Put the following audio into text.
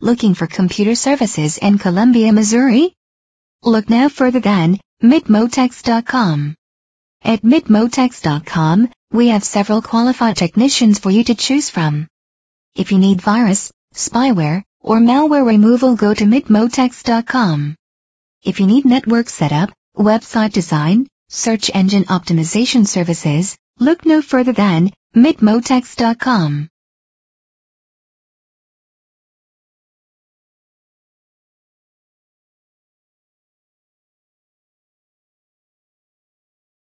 Looking for computer services in Columbia, Missouri? Look no further than midmotex.com. At midmotex.com, we have several qualified technicians for you to choose from. If you need virus, spyware, or malware removal, go to midmotex.com. If you need network setup, website design, search engine optimization services, look no further than midmotex.com.